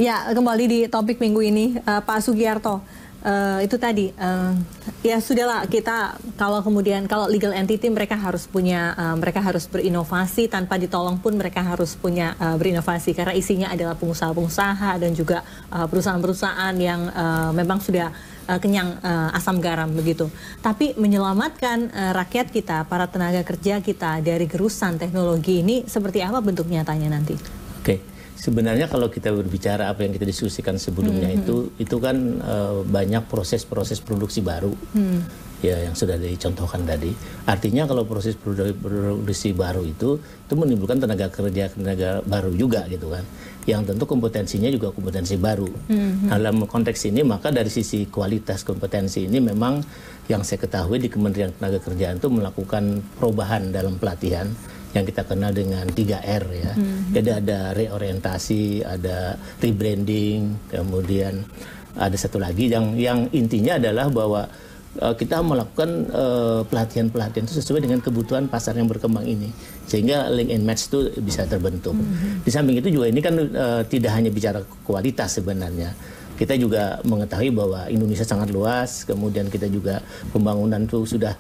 Ya, kembali di topik minggu ini, Pak Sugiarto. Itu tadi, ya sudahlah kita kalau legal entity mereka harus punya, mereka harus berinovasi tanpa ditolong pun mereka harus punya berinovasi karena isinya adalah pengusaha-pengusaha dan juga perusahaan-perusahaan yang memang sudah kenyang asam garam begitu. Tapi menyelamatkan rakyat kita, para tenaga kerja kita dari gerusan teknologi ini seperti apa bentuk nyatanya nanti? Oke. Sebenarnya kalau kita berbicara apa yang kita diskusikan sebelumnya itu kan banyak proses-proses produksi baru ya yang sudah dicontohkan tadi. Artinya kalau proses produksi baru itu menimbulkan tenaga kerja baru juga gitu kan. Yang tentu kompetensinya juga kompetensi baru. Dalam konteks ini maka dari sisi kualitas kompetensi ini memang yang saya ketahui di Kementerian Ketenagakerjaan itu melakukan perubahan dalam pelatihan yang kita kenal dengan 3R ya. Jadi ada reorientasi, ada rebranding, kemudian ada satu lagi yang intinya adalah bahwa kita melakukan pelatihan-pelatihan itu sesuai dengan kebutuhan pasar yang berkembang ini. Sehingga link and match itu bisa terbentuk. Di samping itu juga ini kan tidak hanya bicara kualitas sebenarnya. Kita juga mengetahui bahwa Indonesia sangat luas, kemudian kita juga pembangunan itu sudah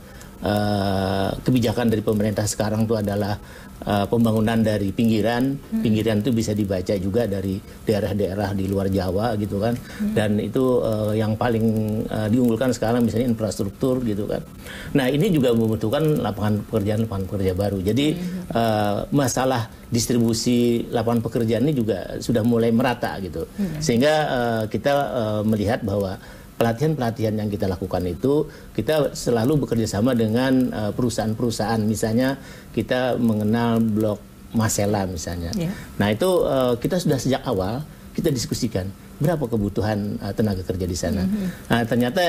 kebijakan dari pemerintah sekarang itu adalah pembangunan dari pinggiran itu bisa dibaca juga dari daerah-daerah di luar Jawa gitu kan, dan itu yang paling diunggulkan sekarang misalnya infrastruktur gitu kan. Nah ini juga membutuhkan lapangan pekerjaan baru. Jadi masalah distribusi lapangan pekerjaan ini juga sudah mulai merata gitu, sehingga kita melihat bahwa pelatihan-pelatihan yang kita lakukan itu kita selalu bekerja sama dengan perusahaan-perusahaan. Misalnya kita mengenal blok Masela misalnya. Nah itu kita sudah sejak awal kita diskusikan berapa kebutuhan tenaga kerja di sana. Nah, ternyata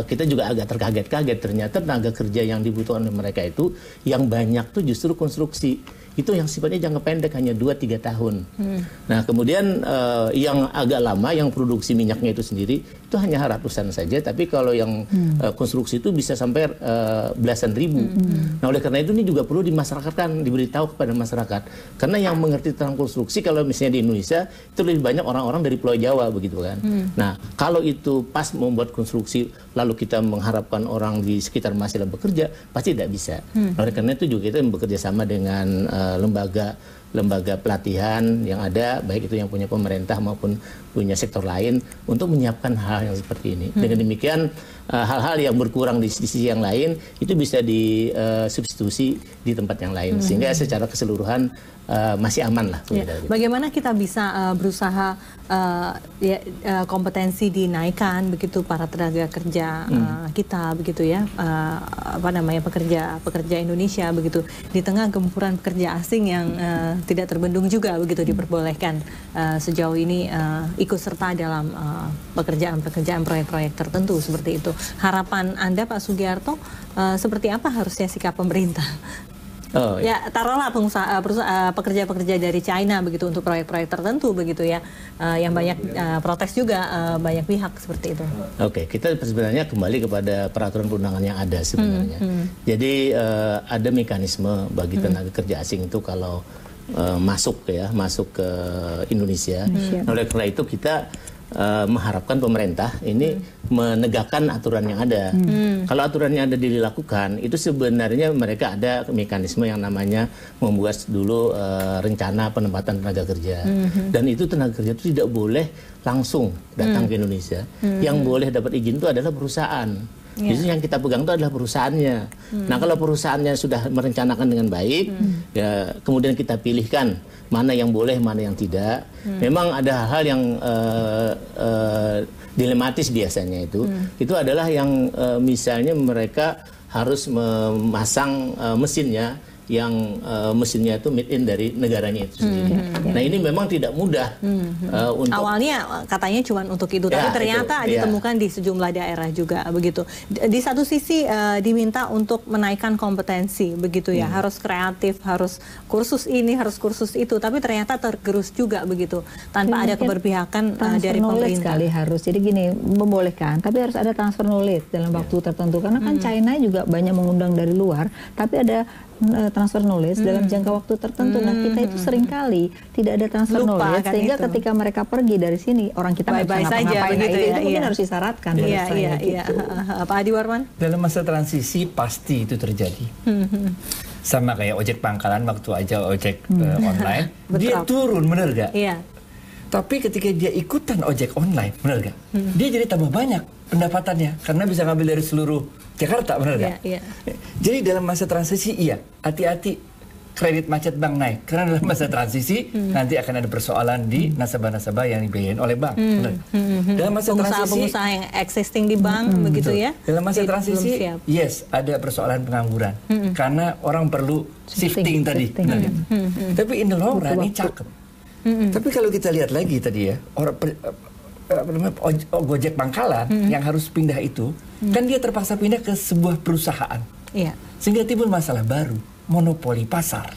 kita juga agak terkaget-kaget. Ternyata tenaga kerja yang dibutuhkan oleh mereka itu yang banyak tuh justru konstruksi. Itu yang sifatnya jangka pendek hanya 2-3 tahun. Nah kemudian yang agak lama yang produksi minyaknya itu sendiri itu hanya ratusan saja, tapi kalau yang konstruksi itu bisa sampai belasan ribu. Nah oleh karena itu ini juga perlu dimasyarakatkan, diberitahu kepada masyarakat. Karena yang mengerti tentang konstruksi kalau misalnya di Indonesia itu lebih banyak orang-orang dari Pulau Jawa begitu kan. Nah kalau itu pas membuat konstruksi lalu kita mengharapkan orang di sekitar Masela bekerja pasti tidak bisa. Oleh karena itu juga kita bekerja sama dengan lembaga pelatihan yang ada, baik itu yang punya pemerintah maupun punya sektor lain untuk menyiapkan hal yang seperti ini. Dengan demikian hal-hal yang berkurang di sisi yang lain itu bisa disubstitusi di tempat yang lain, sehingga secara keseluruhan masih aman lah. Bagaimana kita bisa berusaha kompetensi dinaikkan begitu para tenaga kerja kita begitu ya, pekerja Indonesia begitu di tengah gempuran pekerja asing yang tidak terbendung juga begitu diperbolehkan sejauh ini ikut serta dalam pekerjaan proyek-proyek tertentu seperti itu. Harapan Anda Pak Sugiarto seperti apa harusnya sikap pemerintah? Ya taruhlah pekerja-pekerja dari China begitu untuk proyek-proyek tertentu begitu ya, yang banyak protes juga banyak pihak seperti itu. Oke, kita sebenarnya kembali kepada peraturan perundangan yang ada sebenarnya. Jadi ada mekanisme bagi tenaga kerja asing itu kalau masuk ke Indonesia. Oleh karena itu kita mengharapkan pemerintah ini menegakkan aturan yang ada. Kalau aturan yang ada dilakukan, itu sebenarnya mereka ada mekanisme yang namanya membuat dulu rencana penempatan tenaga kerja. Dan itu tenaga kerja itu tidak boleh langsung datang ke Indonesia. Yang boleh dapat izin itu adalah perusahaan. Jadi yang kita pegang itu adalah perusahaannya. Nah kalau perusahaannya sudah merencanakan dengan baik, ya kemudian kita pilihkan mana yang boleh, mana yang tidak. Memang ada hal-hal yang dilematis biasanya itu adalah yang misalnya mereka harus memasang mesinnya yang mesinnya itu made in dari negaranya itu sendiri. Nah ini memang tidak mudah. Untuk awalnya katanya cuma untuk itu, tapi ternyata ditemukan di sejumlah daerah juga begitu. Di satu sisi diminta untuk menaikkan kompetensi begitu ya, harus kreatif, harus kursus ini, harus kursus itu, tapi ternyata tergerus juga begitu tanpa ada keberpihakan dari pemerintah. Sekali harus. Jadi gini, membolehkan, tapi harus ada transfer knowledge dalam waktu tertentu karena kan China juga banyak mengundang dari luar, tapi ada transfer knowledge dalam jangka waktu tertentu. Nah, kita itu seringkali tidak ada transfer knowledge sehingga ketika mereka pergi dari sini orang kita nggak bisa ngapa-ngapain. Nah, itu mungkin harus disyaratkan. Pak Adi Warman? Dalam masa transisi pasti itu terjadi. Sama kayak ojek pangkalan waktu aja ojek online, dia turun, bener gak? Iya. Tapi ketika dia ikutan ojek online, bener gak? Dia jadi tambah banyak pendapatannya karena bisa ngambil dari seluruh Jakarta, bener gak? Iya. Jadi dalam masa transisi iya, hati-hati kredit macet bank naik karena dalam masa transisi nanti akan ada persoalan di nasabah-nasabah yang dibiayain oleh bank. Dalam masa pengusaha yang existing di bank begitu ya. Dalam masa transisi yes, ada persoalan pengangguran karena orang perlu shifting tadi. Tapi in the long run ini cakep. Tapi kalau kita lihat lagi tadi ya, orang Gojek Pangkalan yang harus pindah itu kan dia terpaksa pindah ke sebuah perusahaan. Sehingga timbul masalah baru, monopoli pasar.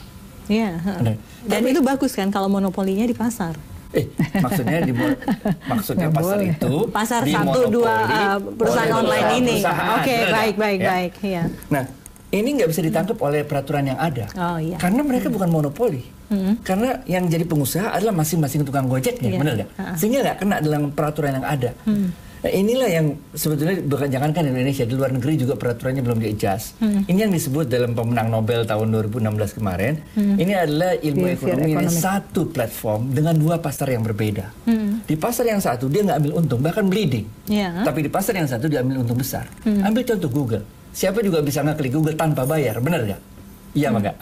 Dan itu bagus kan kalau monopolinya di pasar. Maksudnya pasar itu pasar 1-2 perusahaan online ini. Oke, baik. Ya. Nah, ini nggak bisa ditangkap oleh peraturan yang ada. Karena mereka bukan monopoli. Karena yang jadi pengusaha adalah masing-masing tukang gojeknya, benar nggak? Sehingga nggak kena dalam peraturan yang ada. Nah, inilah yang sebetulnya jangankan di Indonesia, di luar negeri juga peraturannya belum di-adjust. Ini yang disebut dalam pemenang Nobel tahun 2016 kemarin. Ini adalah ilmu ekonomi ini satu platform dengan dua pasar yang berbeda. Di pasar yang satu dia nggak ambil untung, bahkan bleeding. Tapi di pasar yang satu dia ambil untung besar. Ambil contoh Google. Siapa juga bisa ngeklik Google tanpa bayar, benar nggak? Iya nggak?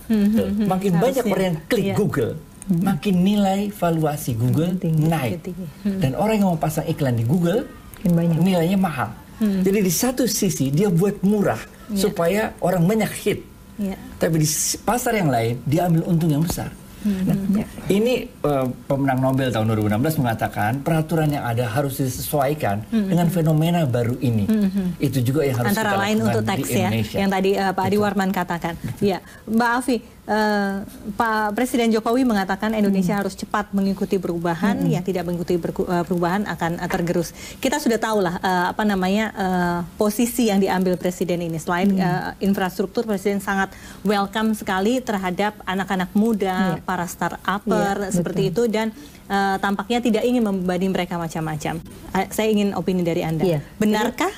Makin banyak orang yang klik Google, makin nilai valuasi Google naik. Dan orang yang mau pasang iklan di Google nilainya mahal. Jadi di satu sisi dia buat murah supaya orang banyak hit. Tapi di pasar yang lain dia ambil untung yang besar. Ini pemenang Nobel tahun 2016 mengatakan peraturan yang ada harus disesuaikan dengan fenomena baru ini. Itu juga yang harus antara kita lain lakukan untuk di teks ya, Indonesia. yang tadi Pak Adi Warman katakan. Ya, Mbak Afi, Pak Presiden Jokowi mengatakan Indonesia harus cepat mengikuti perubahan, yang tidak mengikuti perubahan akan tergerus. Kita sudah tahu lah posisi yang diambil Presiden ini. Selain infrastruktur, Presiden sangat welcome sekali terhadap anak-anak muda, para startupper seperti itu, dan tampaknya tidak ingin membebani mereka macam-macam. Saya ingin opini dari Anda. Benarkah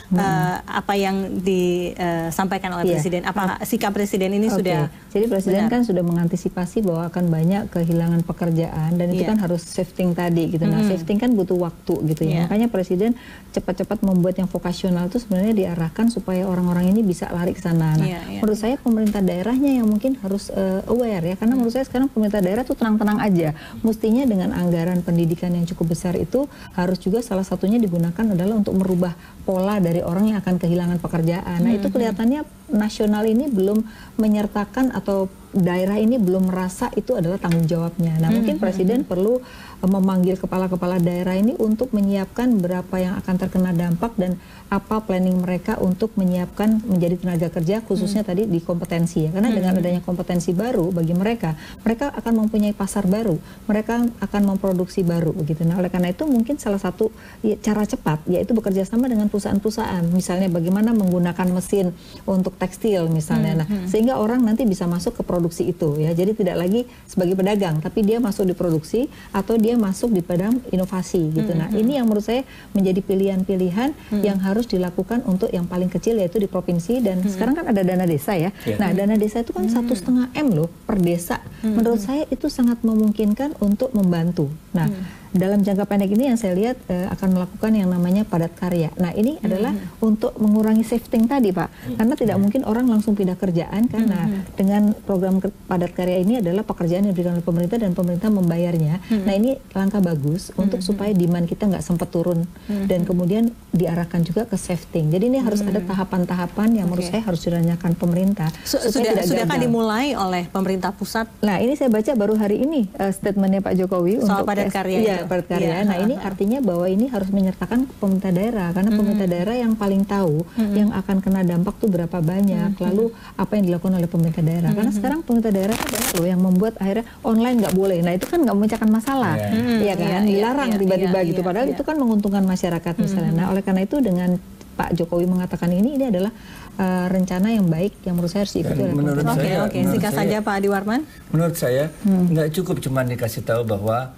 apa yang disampaikan oleh Presiden? Apa sikap Presiden ini sudah? Jadi Presiden kan sudah mengantisipasi bahwa akan banyak kehilangan pekerjaan dan itu kan harus shifting tadi gitu. Nah, shifting kan butuh waktu gitu ya. Makanya Presiden cepat-cepat membuat yang vokasional itu sebenarnya diarahkan supaya orang-orang ini bisa lari ke sana. Nah, menurut saya pemerintah daerahnya yang mungkin harus aware ya, karena menurut saya sekarang pemerintah daerah tuh tenang-tenang aja. Mestinya dengan anggaran pendidikan yang cukup besar itu harus juga salah satunya digunakan adalah untuk merubah pola dari orang yang akan kehilangan pekerjaan. Nah, itu kelihatannya nasional ini belum menyertakan atau daerah ini belum merasa itu adalah tanggung jawabnya. Nah, mungkin Presiden perlu memanggil kepala-kepala daerah ini untuk menyiapkan berapa yang akan terkena dampak dan apa planning mereka untuk menyiapkan menjadi tenaga kerja khususnya tadi di kompetensi ya. Karena dengan adanya kompetensi baru bagi mereka, mereka akan mempunyai pasar baru, mereka akan memproduksi baru begitu. Nah, oleh karena itu mungkin salah satu cara cepat yaitu bekerja sama dengan perusahaan-perusahaan. Misalnya bagaimana menggunakan mesin untuk tekstil misalnya. Nah, sehingga orang nanti bisa masuk ke produksi itu ya. Jadi tidak lagi sebagai pedagang, tapi dia masuk di produksi atau dia masuk di bidang inovasi gitu. Nah, ini yang menurut saya menjadi pilihan-pilihan yang harus dilakukan untuk yang paling kecil yaitu di provinsi dan sekarang kan ada dana desa ya. Nah, dana desa itu kan 1,5 M loh per desa. Menurut saya itu sangat memungkinkan untuk membantu. Nah, dalam jangka pendek ini yang saya lihat akan melakukan yang namanya padat karya. Nah, ini adalah untuk mengurangi shifting tadi, Pak. Karena tidak mungkin orang langsung pindah kerjaan karena dengan program padat karya ini adalah pekerjaan yang diberikan oleh pemerintah dan pemerintah membayarnya. Nah, ini langkah bagus untuk supaya demand kita nggak sempat turun dan kemudian diarahkan juga ke shifting. Jadi ini harus ada tahapan-tahapan yang menurut saya harus direncanakan pemerintah. Sudah kan dimulai oleh pemerintah pusat? Nah, ini saya baca baru hari ini statementnya Pak Jokowi soal untuk padat karya. Iya, padat karya. Nah, ini artinya bahwa ini harus menyertakan pemerintah daerah karena pemerintah daerah yang paling tahu yang akan kena dampak tuh berapa banyak, lalu apa yang dilakukan oleh pemerintah daerah. Karena sekarang pemerintah daerah itu banyak loh yang membuat akhirnya online nggak boleh. Nah, itu kan nggak memecahkan masalah, ya kan? Dilarang tiba-tiba gitu. Padahal itu kan menguntungkan masyarakat misalnya. Nah, oleh karena itu dengan Pak Jokowi mengatakan ini adalah rencana yang baik yang menurut saya harus diikuti oleh pemerintah. Oke, singkat saja Pak Adi Warman. Menurut saya nggak cukup cuma dikasih tahu bahwa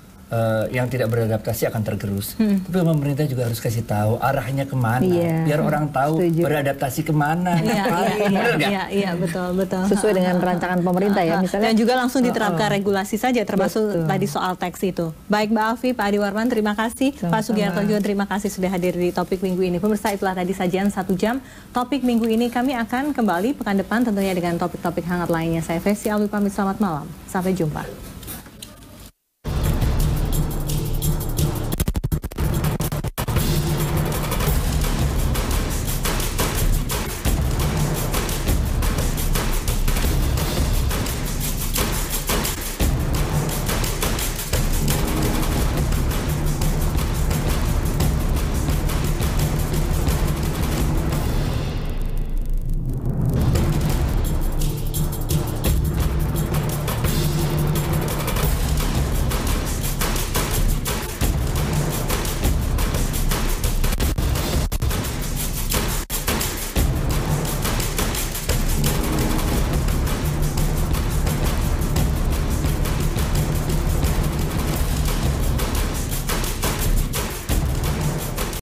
yang tidak beradaptasi akan tergerus. Tapi pemerintah juga harus kasih tahu arahnya kemana, biar orang tahu beradaptasi kemana. Iya, betul. Sesuai dengan rancangan pemerintah ya, misalnya. Dan juga langsung diterapkan regulasi saja, termasuk tadi soal teks itu. Baik Mbak Afi, Pak Adi Warman, terima kasih. Pak Sugiarto juga terima kasih sudah hadir di topik minggu ini. Pemirsa, itulah tadi sajian 1 jam topik minggu ini. Kami akan kembali pekan depan tentunya dengan topik-topik hangat lainnya. Saya Festi Alwi pamit, selamat malam. Sampai jumpa.